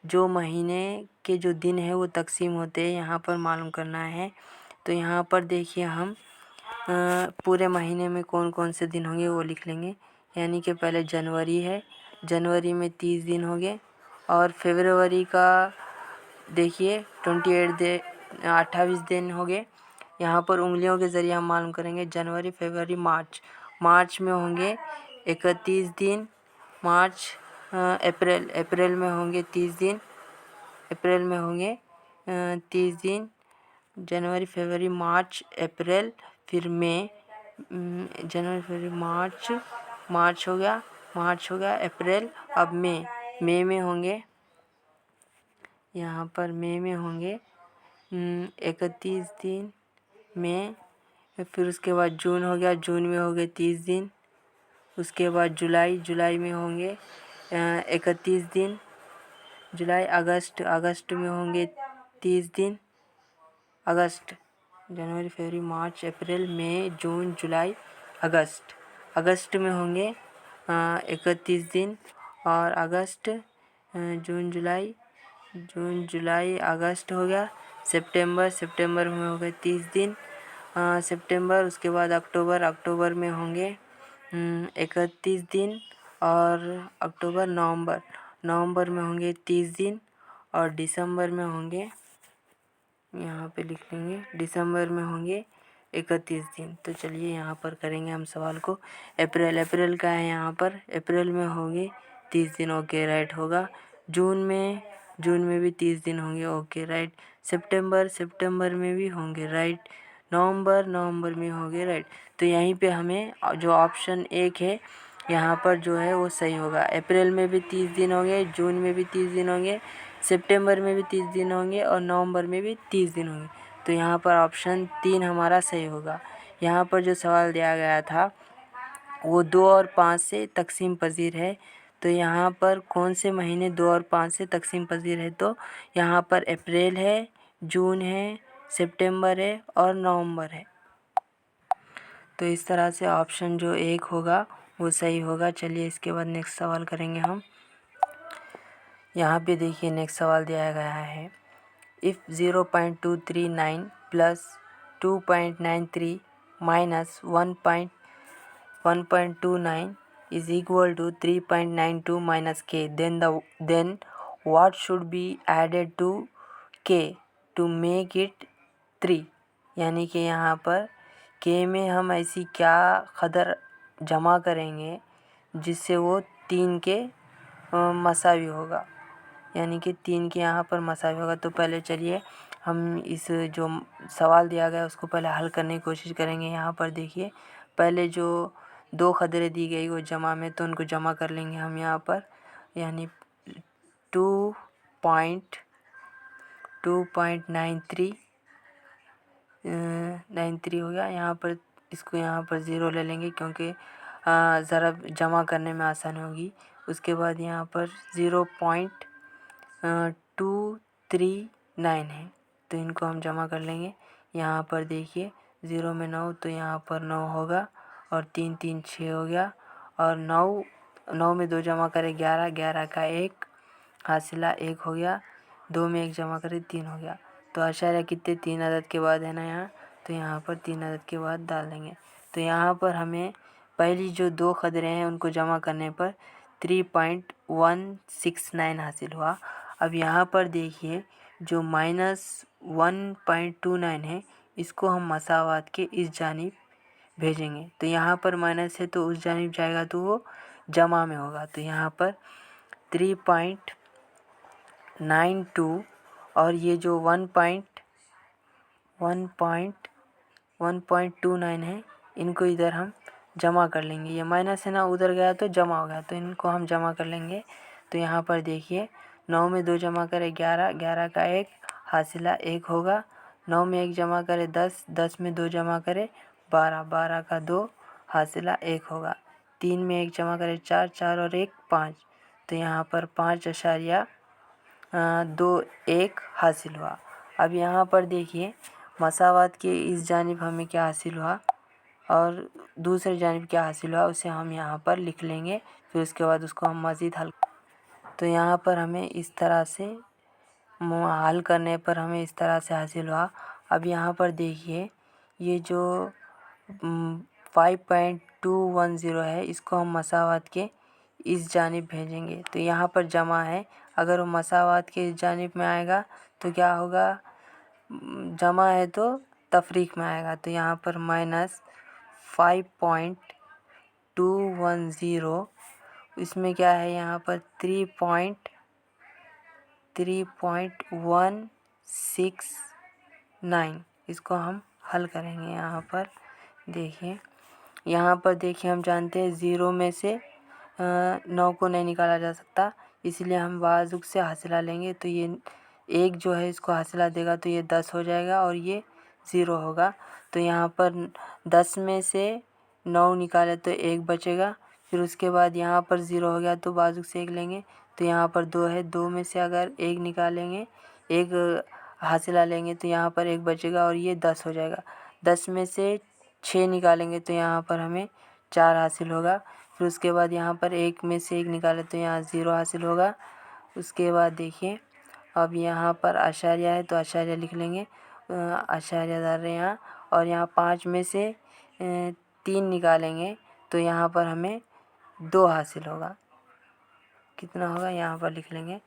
जो महीने के जो दिन है वो तकसीम होते हैं, यहाँ पर मालूम करना है। तो यहाँ पर देखिए हम पूरे महीने में कौन कौन से दिन होंगे वो लिख लेंगे। यानी कि पहले जनवरी है, जनवरी में 30 दिन हो गए। और फरवरी का देखिए 28 दिन हो गए। यहाँ पर उंगलियों के ज़रिए हम मालूम करेंगे जनवरी फरवरी मार्च में होंगे 31 दिन। अप्रैल में होंगे 30 दिन, अप्रैल में होंगे 30 दिन। जनवरी फरवरी मार्च अप्रैल, फिर मई, जनवरी फरवरी मार्च हो गया अप्रैल। अब मई में होंगे, यहाँ पर मई में होंगे 31 दिन मई। फिर उसके बाद जून हो गया, जून में हो गए 30 दिन। उसके बाद जुलाई में होंगे 31 दिन जुलाई। अगस्त में होंगे 30 दिन। अगस्त, जनवरी फरवरी मार्च अप्रैल मई जून जुलाई अगस्त में होंगे 31 दिन। और अगस्त जून जुलाई अगस्त हो गया। सितंबर में हो गए 30 दिन सितंबर। उसके बाद अक्टूबर में होंगे 31 दिन। और नवंबर में होंगे 30 दिन। और दिसंबर में होंगे, यहाँ पे लिख लेंगे, दिसंबर में होंगे 31 दिन। तो चलिए यहाँ पर करेंगे हम सवाल को। अप्रैल का है, यहाँ पर अप्रैल में होंगे 30 दिन, ओके राइट होगा। जून में भी 30 दिन होंगे, ओके राइट। सितंबर में भी होंगे, राइट। नवंबर में होंगे, राइट। तो यहीं पे हमें जो ऑप्शन 1 है यहाँ पर जो है वो सही होगा। अप्रैल में भी 30 दिन होंगे, जून में भी 30 दिन होंगे, सितंबर में भी 30 दिन होंगे और नवंबर में भी 30 दिन होंगे। तो यहाँ पर ऑप्शन 3 हमारा सही होगा। यहाँ पर जो सवाल दिया गया था वो 2 और 5 से तकसीम पजीर है। तो यहाँ पर कौन से महीने 2 और 5 से तकसीम पजीर है, तो यहाँ पर अप्रैल है, जून है, सितंबर है और नवंबर है। तो इस तरह से ऑप्शन जो 1 होगा वो सही होगा। चलिए इसके बाद नेक्स्ट सवाल करेंगे हम। यहाँ पे देखिए नेक्स्ट सवाल दिया गया है। If 0.239 plus 2.93 minus 1.29 is equal to 3.92 minus k. Then what should be added to k to make it 3? यानी कि यहाँ पर k में हम ऐसी क्या कदर जमा करेंगे जिससे वो 3 के मसावी होगा, यानी कि 3 के यहाँ पर मसावी होगा। तो पहले चलिए हम इस जो सवाल दिया गया उसको पहले हल करने की कोशिश करेंगे। यहाँ पर देखिए, पहले जो 2 खदरें दी गई वो जमा में, तो उनको जमा कर लेंगे हम यहाँ पर, यानी 2.93 हो गया। यहाँ पर इसको यहाँ पर 0 ले लेंगे क्योंकि ज़रा जमा करने में आसानी होगी। उसके बाद यहाँ पर 0.239 है, तो इनको हम जमा कर लेंगे। यहाँ पर देखिए 0 में 9, तो यहाँ पर 9 होगा, और 3 3 6 हो गया, और 9 में 2 जमा करें 11, 11 का 1 हासिला 1 हो गया, 2 में 1 जमा करें 3 हो गया। तो आशार्य कितने 3 अदद के बाद है ना यहाँ, तो यहाँ पर 3 अदद के बाद डाल देंगे। तो यहाँ पर हमें पहली जो 2 खदरें हैं उनको जमा करने पर 3.169 हासिल हुआ। अब यहाँ पर देखिए जो -1.29 है इसको हम मसावात के इस जानिब भेजेंगे। तो यहाँ पर माइनस है तो उस जानिब जाएगा तो वो जमा में होगा। तो यहाँ पर 3.92 और ये जो 1.29 है इनको इधर हम जमा कर लेंगे। ये माइनस है ना, उधर गया तो जमा हो गया, तो इनको हम जमा कर लेंगे। तो यहाँ पर देखिए 9 में 2 जमा करें 11, 11 का 1 हासिला 1 होगा, 9 में 1 जमा करें 10, 10 में 2 जमा करें 12, 12 का 2 हासिला 1 होगा, 3 में 1 जमा करें 4, 4 और 1 5, तो यहाँ पर 5.21 हासिल हुआ। अब यहाँ पर देखिए मसावात के इस जानिब हमें क्या हासिल हुआ और दूसरे जानिब क्या हासिल हुआ उसे हम यहाँ पर लिख लेंगे। फिर उसके बाद उसको हम मज़ीद हल, तो यहाँ पर हमें इस तरह से हल करने पर हमें इस तरह से हासिल हुआ। अब यहाँ पर देखिए ये जो 5.210 है इसको हम मसावात के इस जानिब भेजेंगे। तो यहाँ पर जमा है, अगर वो मसावात के इस जानिब में आएगा तो क्या होगा, जमा है तो तफरीक में आएगा। तो यहाँ पर -5.210 इसमें क्या है, यहाँ पर 3.169 इसको हम हल करेंगे। यहाँ पर देखिए, हम जानते हैं 0 में से 9 को नहीं निकाला जा सकता, इसलिए हम वाजुक से हासिला लेंगे। तो ये 1 जो है इसको हासिला देगा तो ये 10 हो जाएगा और ये 0 होगा। तो यहाँ पर 10 में से 9 निकाले तो 1 बचेगा, फिर उसके बाद यहाँ पर 0 हो गया तो बाजुक से 1 लेंगे। तो यहाँ पर 2 है, 2 में से अगर 1 निकालेंगे, 1 हासिला लेंगे तो यहाँ पर 1 बचेगा और ये 10 हो जाएगा। 10 में से 6 निकालेंगे तो यहाँ पर हमें 4 हासिल होगा। फिर उसके बाद यहाँ पर 1 में से 1 निकाले तो यहाँ 0 हासिल होगा। उसके बाद देखिए अब यहाँ पर आशार्य है तो आशार्य लिख लेंगे, आशार्य डाल रहे हैं यहाँ, और यहाँ 5 में से 3 निकालेंगे तो यहाँ पर हमें 2 हासिल होगा। कितना होगा यहाँ पर लिख लेंगे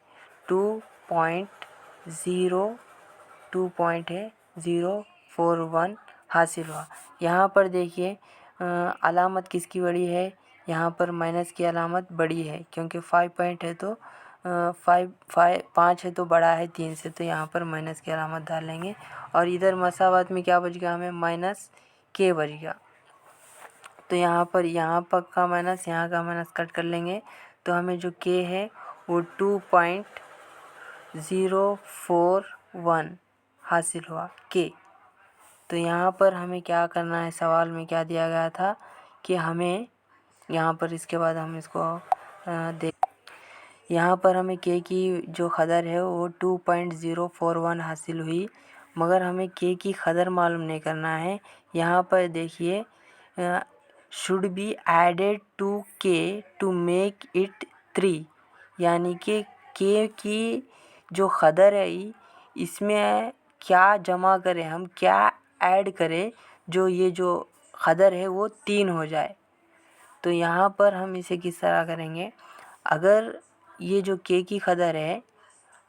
2.041 हासिल हुआ। यहाँ पर देखिए अलामत किसकी बड़ी है, यहाँ पर माइनस की अलामत बड़ी है क्योंकि 5 पॉइंट है तो 5 है तो बड़ा है 3 से, तो यहाँ पर माइनस की अलामत डाल लेंगे। और इधर मसावत में क्या बच गया, हमें माइनस के बच गया। तो यहाँ पर का माइनस यहाँ का माइनस कट कर लेंगे तो हमें जो के है वो 2.041 हासिल हुआ के। तो यहाँ पर हमें क्या करना है, सवाल में क्या दिया गया था कि हमें यहाँ पर इसके बाद हम इसको देख, यहाँ पर हमें के की जो कदर है वो 2.041 हासिल हुई, मगर हमें के की कदर मालूम नहीं करना है। यहाँ पर देखिए शुड बी एडेड टू के टू मेक इट 3, यानी कि के की जो कदर है इसमें क्या जमा करें, हम क्या ऐड करें जो ये जो क़दर है वो 3 हो जाए। तो यहाँ पर हम इसे किस तरह करेंगे, अगर ये जो k की क़दर है,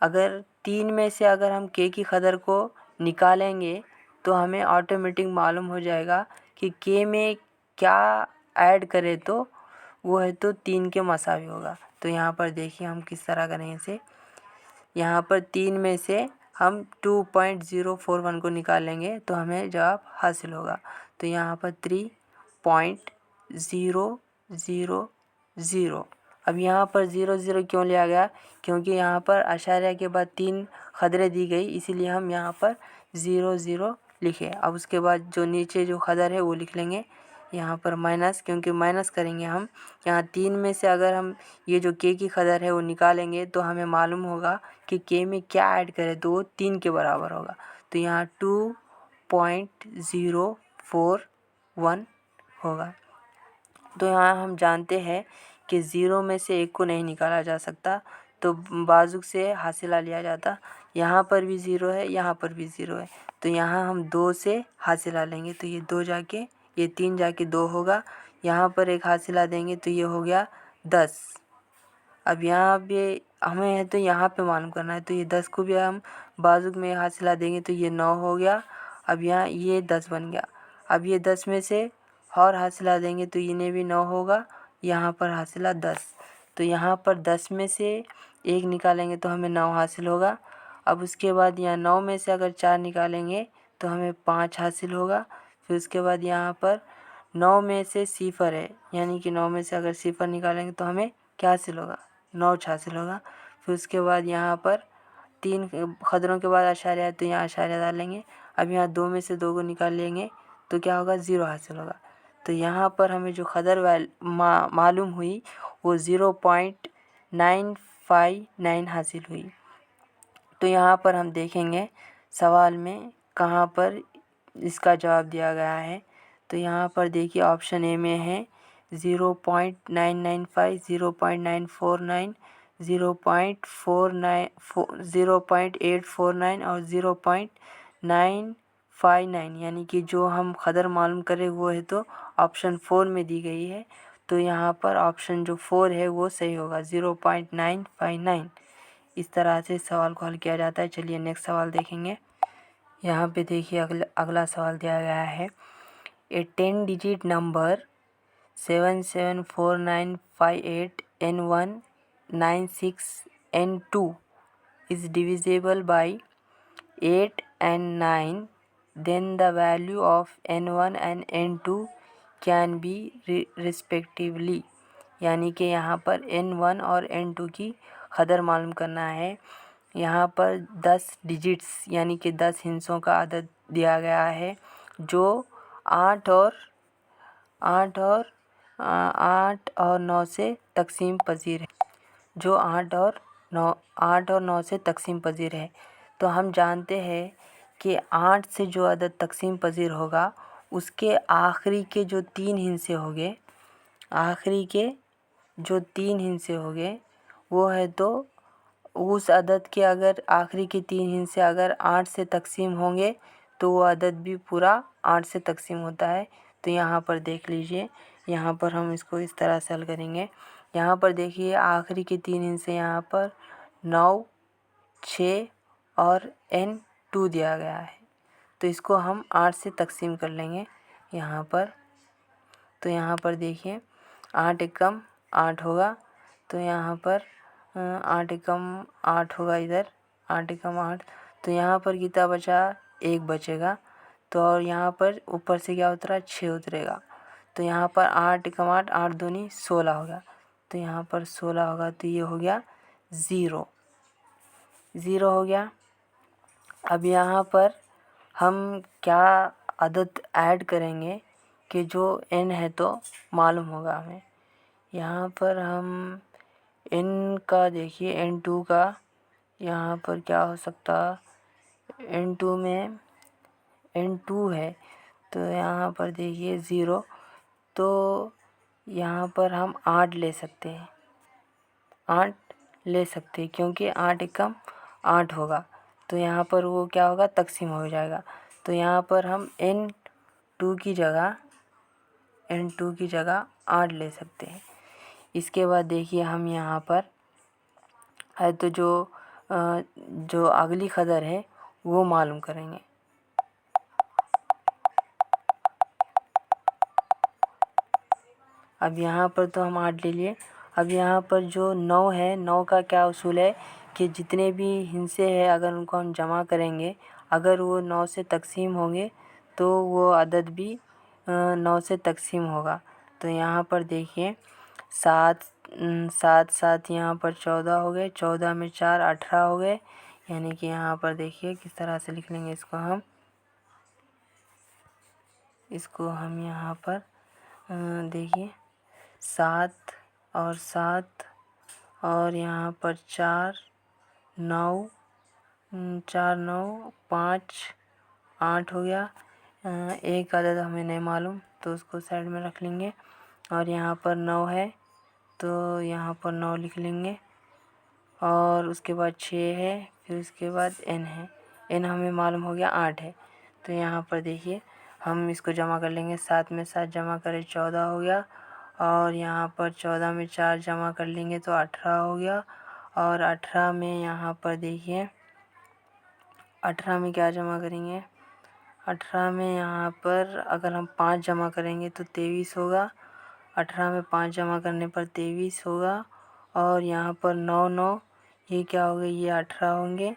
अगर 3 में से अगर हम k की क़दर को निकालेंगे तो हमें ऑटोमेटिक मालूम हो जाएगा कि k में क्या ऐड करें तो वो है तो 3 के मसावी होगा। तो यहाँ पर देखिए हम किस तरह करेंगे इसे। यहाँ पर 3 में से हम 2.041 को निकालेंगे तो हमें जवाब हासिल होगा। तो यहाँ पर 3.000। अब यहाँ पर 00 क्यों लिया गया, क्योंकि यहाँ पर आशार्य के बाद 3 क़दरें दी गई, इसीलिए हम यहाँ पर 00 लिखे। अब उसके बाद जो नीचे जो क़दर है वो लिख लेंगे यहाँ पर माइनस, क्योंकि माइनस करेंगे हम यहाँ 3 में से अगर हम ये जो k की क़दर है वो निकालेंगे तो हमें मालूम होगा कि k में क्या ऐड करें तो वो 3 के बराबर होगा। तो यहाँ 2.041 होगा। तो यहाँ हम जानते हैं कि 0 में से 1 को नहीं निकाला जा सकता, तो बाजू से हासिला लिया जाता। यहाँ पर भी 0 है, यहाँ पर भी 0 है, तो यहाँ हम 2 से हासिला लेंगे तो ये 2 जाके ये 3 जाके 2 होगा। यहाँ पर एक हासिला देंगे तो ये हो गया 10। अब यहाँ पे हमें है तो यहाँ पे मालूम करना है, तो ये 10 को भी हम बाजू में हासिला देंगे तो ये 9 हो गया। अब यहाँ ये 10 बन गया। अब ये 10 में से और हासिला देंगे तो इन्हें भी 9 होगा। यहाँ पर हासिला 10, तो यहाँ पर 10 में से 1 निकालेंगे तो हमें 9 हासिल होगा। अब उसके बाद यहाँ 9 में से अगर 4 निकालेंगे तो हमें 5 हासिल होगा। फिर उसके बाद यहाँ पर 9 में से 0 है, यानी कि 9 में से अगर 0 निकालेंगे तो हमें क्या हासिल होगा, 9 हासिल होगा। फिर उसके बाद यहाँ पर 3 क़दरों के बाद आशार्य है तो यहाँ आशार्य डालेंगे। अब यहाँ 2 में से 2 को निकाल लेंगे तो क्या होगा, 0 हासिल होगा। तो यहाँ पर हमें जो क़दर मालूम हुई वो 0.959 हासिल हुई। तो यहाँ पर हम देखेंगे सवाल में कहाँ पर इसका जवाब दिया गया है। तो यहाँ पर देखिए ऑप्शन ए में है 0.995, 0.949, 0.849 और 0.959, यानी कि जो हम क़दर मालूम करें वो है तो ऑप्शन 4 में दी गई है। तो यहाँ पर ऑप्शन जो 4 है वो सही होगा, 0.959। इस तरह से सवाल को हल किया जाता है। चलिए नेक्स्ट सवाल देखेंगे। यहाँ पे देखिए अगला सवाल दिया गया है, ए 10 digit number 774958N196N2 is divisible by 8 and 9, then the value of N1 and N2 can be respectively। यानी कि यहाँ पर N1 और N2 की क़दर मालूम करना है। यहाँ पर 10 डिजिट्स यानी कि 10 हिस्सों का अदद दिया गया है जो 8 और 9 से तकसीम पजीर है, जो 8 और 9 से तकसीम पजीर है। तो हम जानते हैं कि 8 से जो अदद तकसीम पजीर होगा उसके आखिरी के जो 3 हिस्से होंगे, आखिरी के जो 3 हिस्से होंगे वो है तो उस अदद के अगर आखिरी के 3 हिस्से अगर 8 से तकसीम होंगे तो वो अदद भी पूरा 8 से तकसीम होता है। तो यहाँ पर देख लीजिए, यहाँ पर हम इसको इस तरह से हल करेंगे। यहाँ पर देखिए आखिरी के 3 हिस्से यहाँ पर 9, 6 और N2 दिया गया है, तो इसको हम 8 से तकसीम कर लेंगे यहाँ पर। तो यहाँ पर देखिए 8 एकम 8 होगा, तो यहाँ पर 8 एकम 8 होगा, इधर 8 एकम 8, तो यहाँ पर कितना बचा, 1 बचेगा। तो और यहाँ पर ऊपर से क्या उतरा, 6 उतरेगा। तो यहाँ पर 8 एकम 8, 8 दूनी 16 होगा, तो यहाँ पर 16 होगा, तो ये हो गया 0 हो गया। अब यहाँ पर हम क्या अदद ऐड करेंगे कि जो n है तो मालूम होगा हमें। यहाँ पर हम n का देखिए, n2 का यहाँ पर क्या हो सकता, n2 में n2 है तो यहाँ पर देखिए 0, तो यहाँ पर हम 8 ले सकते हैं, 8 ले सकते हैं क्योंकि 8 एकम 8 होगा, तो यहाँ पर वो क्या होगा, तकसीम हो जाएगा। तो यहाँ पर हम N2 की जगह N2 की जगह 8 ले सकते हैं। इसके बाद देखिए हम यहाँ पर है तो जो अगली कदर है वो मालूम करेंगे। अब यहाँ पर तो हम 8 ले लिए। अब यहाँ पर जो 9 है, 9 का क्या उसूल है कि जितने भी हिस्से हैं अगर उनको हम जमा करेंगे, अगर वो 9 से तकसीम होंगे तो वो अदद भी 9 से तकसीम होगा। तो यहाँ पर देखिए 7 7 7 यहाँ पर 14 हो गए, 14 में 4 18 हो गए। यानी कि यहाँ पर देखिए किस तरह से लिख लेंगे इसको हम यहाँ पर देखिए 7 और 7 और यहाँ पर 4 9 4 9 5 8 हो गया। एक अदद हमें नहीं मालूम तो उसको साइड में रख लेंगे। और यहाँ पर 9 है तो यहाँ पर 9 लिख लेंगे। और उसके बाद 6 है, फिर उसके बाद n है। n हमें मालूम हो गया 8 है। तो यहाँ पर देखिए हम इसको जमा कर लेंगे। 7 में 7 जमा करें 14 हो गया। और यहाँ पर 14 में 4 जमा कर लेंगे तो 18 हो गया। और 18 में यहाँ पर देखिए 18 में क्या जमा करेंगे, 18 में यहाँ पर अगर हम 5 जमा करेंगे तो 23 होगा। 18 में 5 जमा करने पर 23 होगा। और यहाँ पर 9 9 ये क्या हो गए, ये 18 होंगे।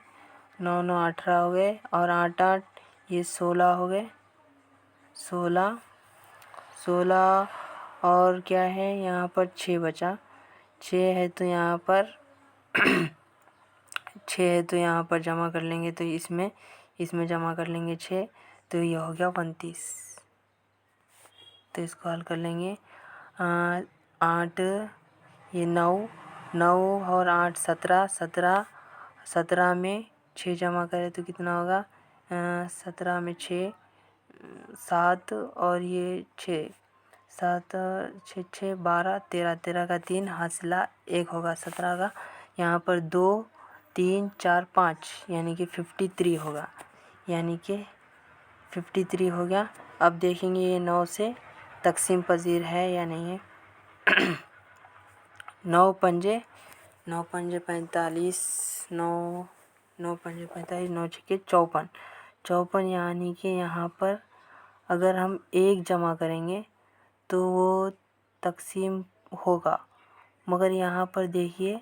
9 9 18 हो गए। और 8 8 ये 16 हो गए, 16 16। और क्या है यहाँ पर 6 बचा, 6 है तो यहाँ पर 6 है तो यहाँ पर जमा कर लेंगे तो इसमें जमा कर लेंगे 6 तो ये हो गया 29। तो इसको हल कर लेंगे। 8 ये 9 9 और 8 17 17 17 में 6 जमा करें तो कितना होगा, 17 में 6 7 और ये 6 7 6 6 12 13 13 का 3 हासिला 1 होगा 17 का। यहाँ पर 2 3 4 5 यानी कि 53 होगा, यानी कि 53 हो गया। अब देखेंगे ये 9 से तकसीम पजीर है या नहीं है। 9 पंजे 45 9 9 पंजे 45 9 छक्के 54 54 यानी कि यहाँ पर अगर हम 1 जमा करेंगे तो वो तकसीम होगा। मगर यहाँ पर देखिए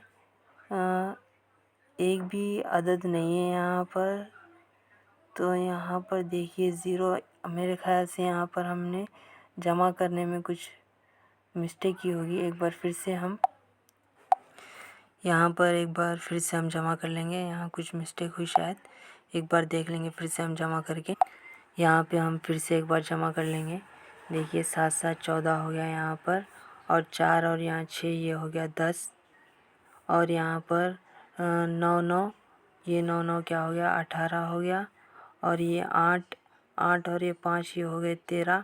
एक भी अदद नहीं है यहाँ पर। तो यहाँ पर देखिए 0, मेरे ख़्याल से यहाँ पर हमने जमा करने में कुछ मिस्टेक की होगी। एक बार फिर से हम जमा कर लेंगे। यहाँ कुछ मिस्टेक हुई शायद, एक बार देख लेंगे फिर से हम जमा करके। यहाँ पे हम फिर से एक बार जमा कर लेंगे। देखिए 7 7 14 हो गया यहाँ पर। और 4 और यहाँ 6 ये हो गया 10। और यहाँ पर 9 9 ये 9 9 क्या हो गया 18 हो गया। और ये 8 8 और ये 5 ये हो गए 13।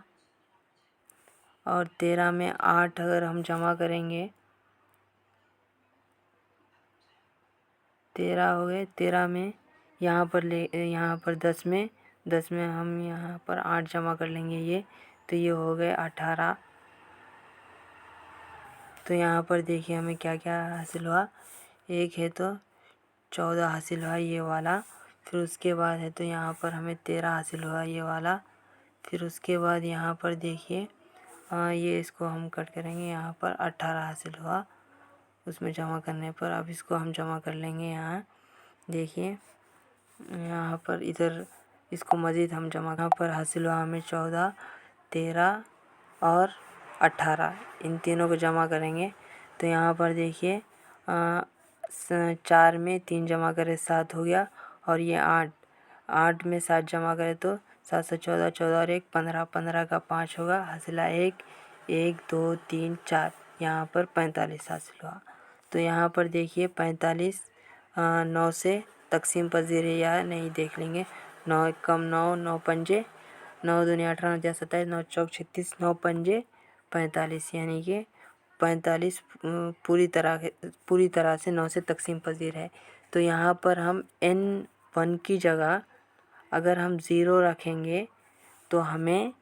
और 13 में 8 अगर हम जमा करेंगे 13 हो गए। 13 में यहाँ पर 10 में हम यहाँ पर 8 जमा कर लेंगे ये तो ये हो गए 18। तो यहाँ पर देखिए हमें क्या क्या हासिल हुआ, एक है तो 14 हासिल हुआ ये वाला। फिर उसके बाद है तो यहाँ पर हमें 13 हासिल हुआ ये वाला। फिर उसके बाद यहाँ पर देखिए ये इसको हम कट करेंगे, यहाँ पर 18 हासिल हुआ उसमें जमा करने पर। अब इसको हम जमा कर लेंगे। यहाँ देखिए यहाँ पर इधर इसको मज़ीद हम जमा, यहाँ पर हासिल हुआ हमें 14 13 और 18। इन तीनों को जमा करेंगे तो यहाँ पर देखिए 4 में 3 जमा करें 7 हो गया। और ये 8 में 7 जमा करें तो 7 से 14 14 और 1 15 15 का 5 होगा हासिला 1 1 2 3 4। यहाँ पर 45 हासिल हुआ। तो यहाँ पर देखिए 45 9 से तकसीम पजीर है या नहीं देख लेंगे। 9 कम 9 9 पंजे 9 दूनी 18 9 27 9 चौक 36 9 पंजे 45 यानी कि 45 पूरी तरह से 9 से तकसीम पजीर है। तो यहाँ पर हम n1 की जगह अगर हम 0 रखेंगे तो हमें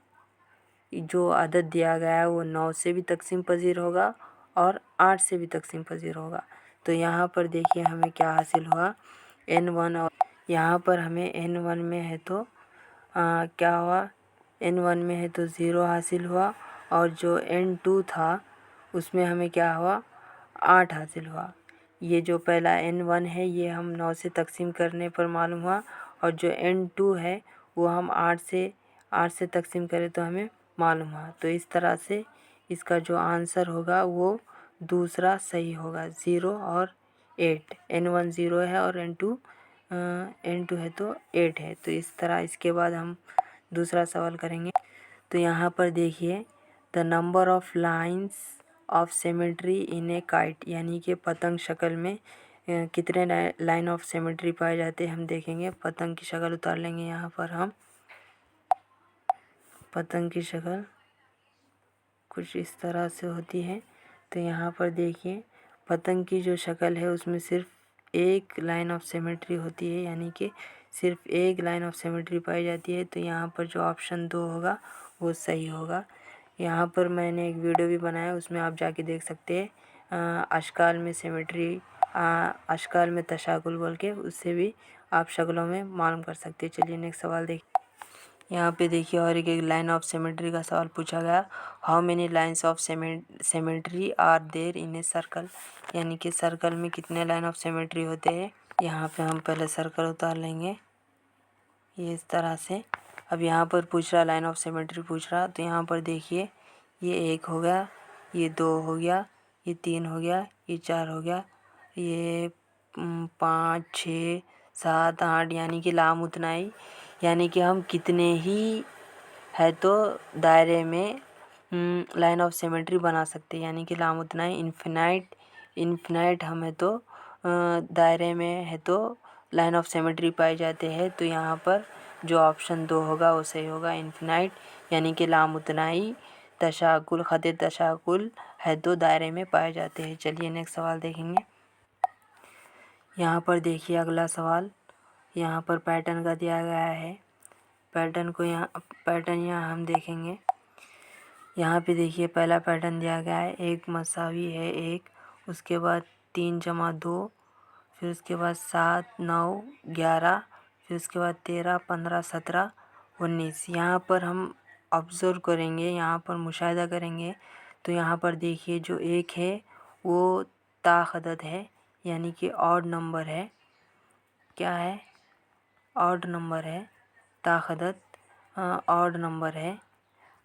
जो अदद दिया गया है वो 9 से भी तकसीम पज़ीर होगा और 8 से भी तकसीम पज़ीर होगा। तो यहाँ पर देखिए हमें क्या हासिल हुआ, n1, और यहाँ पर हमें n1 में है तो क्या हुआ, n1 में है तो 0 हासिल हुआ, और जो n2 था उसमें हमें क्या हुआ, 8 हासिल हुआ। ये जो पहला n1 है ये हम 9 से तकसीम करने पर मालूम हुआ, और जो n2 है वो हम 8 से तकसीम करें तो हमें मालूम हुआ। तो इस तरह से इसका जो आंसर होगा वो दूसरा सही होगा, 0 और 8। n1 0 है और n2 है तो 8 है। तो इस तरह इसके बाद हम दूसरा सवाल करेंगे। तो यहाँ पर देखिए, the number of lines of symmetry in A kite, यानी कि पतंग शक्ल में कितने लाइन ऑफ सिमेट्री पाए जाते हैं हम देखेंगे। पतंग की शक्ल उतार लेंगे। यहाँ पर हम पतंग की शक्ल कुछ इस तरह से होती है। तो यहाँ पर देखिए, पतंग की जो शक्ल है उसमें सिर्फ एक लाइन ऑफ सिमेट्री होती है, यानी कि सिर्फ एक लाइन ऑफ सिमेट्री पाई जाती है। तो यहाँ पर जो ऑप्शन 2 होगा वो सही होगा। यहाँ पर मैंने एक वीडियो भी बनाया, उसमें आप जाके देख सकते हैं, अशकाल में सिमेट्री, अशकाल में तशाकुल बोल के, उससे भी आप शक्लों में मालूम कर सकते हैं। चलिए नेक्स्ट सवाल देखिए। यहाँ पे देखिए और एक लाइन ऑफ सिमेट्री का सवाल पूछा गया। How many lines of symmetry are there in a circle, यानी कि सर्कल में कितने लाइन ऑफ सिमेट्री होते हैं। यहाँ पे हम पहले सर्कल उतार लेंगे ये इस तरह से। अब यहाँ पर पूछ रहा लाइन ऑफ सिमेट्री पूछ रहा, तो यहाँ पर देखिए ये 1 हो गया, ये 2 हो गया, ये 3 हो गया, ये 4 हो गया, ये 5 6 7 8, यानी कि लाम उतना ही, यानी कि हम कितने ही है तो दायरे में लाइन ऑफ सिमेट्री बना सकते हैं, यानी कि लाम उतना ही इन्फिनाइट हमें तो दायरे में है तो लाइन ऑफ सिमेट्री पाए जाते हैं। तो यहाँ पर जो ऑप्शन 2 होगा वो सही होगा, इन्फिनाइट, यानी कि लाम उतना ही तशाकुल, ख़त तशाकुल है तो दायरे में पाए जाते हैं। चलिए नेक्स्ट सवाल देखेंगे। यहाँ पर देखिए अगला सवाल, यहाँ पर पैटर्न का दिया गया है। पैटर्न यहाँ हम देखेंगे। यहाँ पे देखिए पहला पैटर्न दिया गया है, 1 मसावी है 1, उसके बाद 3 जमा 2, फिर उसके बाद 7 9 11, फिर उसके बाद 13 15 17 19। यहाँ पर हम ऑब्ज़र्व करेंगे, यहाँ पर मुशाहिदा करेंगे, तो यहाँ पर देखिए जो 1 है वो ताख़दद है, यानी कि ऑड नंबर है। क्या है? ऑड नंबर है, ताख़दद ऑड नंबर है।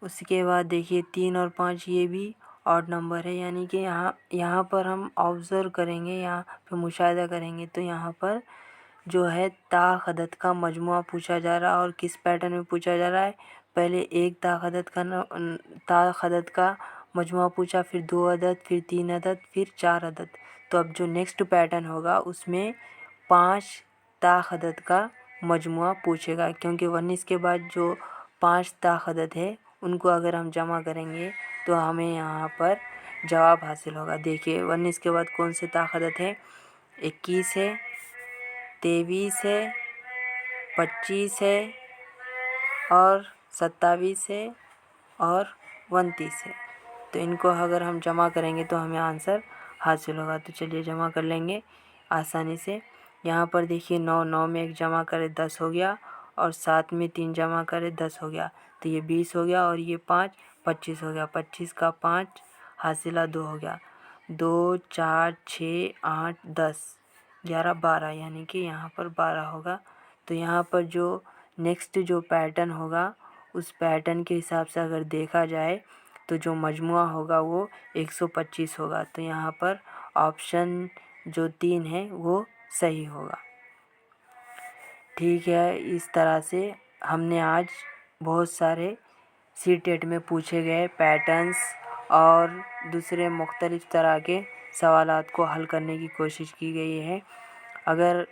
उसके बाद देखिए 3 और 5 ये भी ऑड नंबर है, यानी कि यहाँ पर हम ऑब्ज़र्व करेंगे, यहाँ पे मुशाहिदा करेंगे, तो यहाँ पर जो है ताख़दद का मजमुआ पूछा जा रहा है। और किस पैटर्न में पूछा जा रहा है, पहले एक ताख़दद का मजमुआ पूछा, फिर 2 अदद, फिर 3 अदद, फिर 4 अदद। तो अब जो नेक्स्ट पैटर्न होगा उसमें 5 ताख़दद का मजमुआ पूछेगा, क्योंकि 19 के बाद जो 5 ताख़दद है उनको अगर हम जमा करेंगे तो हमें यहाँ पर जवाब हासिल होगा। देखिए 19 के बाद कौन से ताख़दद है, 21 है, 23 है, 25 है, और 27 है, और 29 है। तो इनको अगर हम जमा करेंगे तो हमें आंसर हासिल होगा। तो चलिए जमा कर लेंगे आसानी से। यहाँ पर देखिए 9 में 1 जमा करें 10 हो गया, और 7 में 3 जमा करें 10 हो गया, तो ये 20 हो गया, और ये 5 25 हो गया। 25 का 5 हासिला 2 हो गया, 2 4 6 8 10 11 12, यानी कि यहाँ पर 12 होगा। तो यहाँ पर जो नेक्स्ट जो पैटर्न होगा उस पैटर्न के हिसाब से अगर देखा जाए तो जो मजमुआ होगा वो 125 होगा। तो यहाँ पर ऑप्शन जो 3 है वो सही होगा। ठीक है, इस तरह से हमने आज बहुत सारे सीटेट में पूछे गए पैटर्न्स और दूसरे मुख्तलिफ़ तरह के सवालात को हल करने की कोशिश की गई है। अगर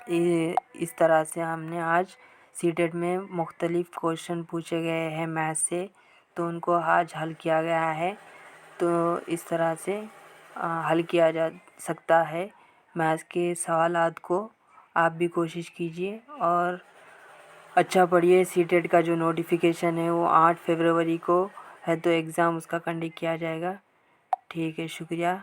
इस तरह से हमने आज सीटेट में मुख्तलिफ़ क्वेश्चन पूछे गए हैं मैथ से, तो उनको आज हल किया गया है। तो इस तरह से हल किया जा सकता है मैथ के सवालात को। आप भी कोशिश कीजिए और अच्छा पढ़िए। सीटेट का जो नोटिफिकेशन है वो 8 फरवरी को है, तो एग्ज़ाम उसका कंडक्ट किया जाएगा। ठीक है, शुक्रिया।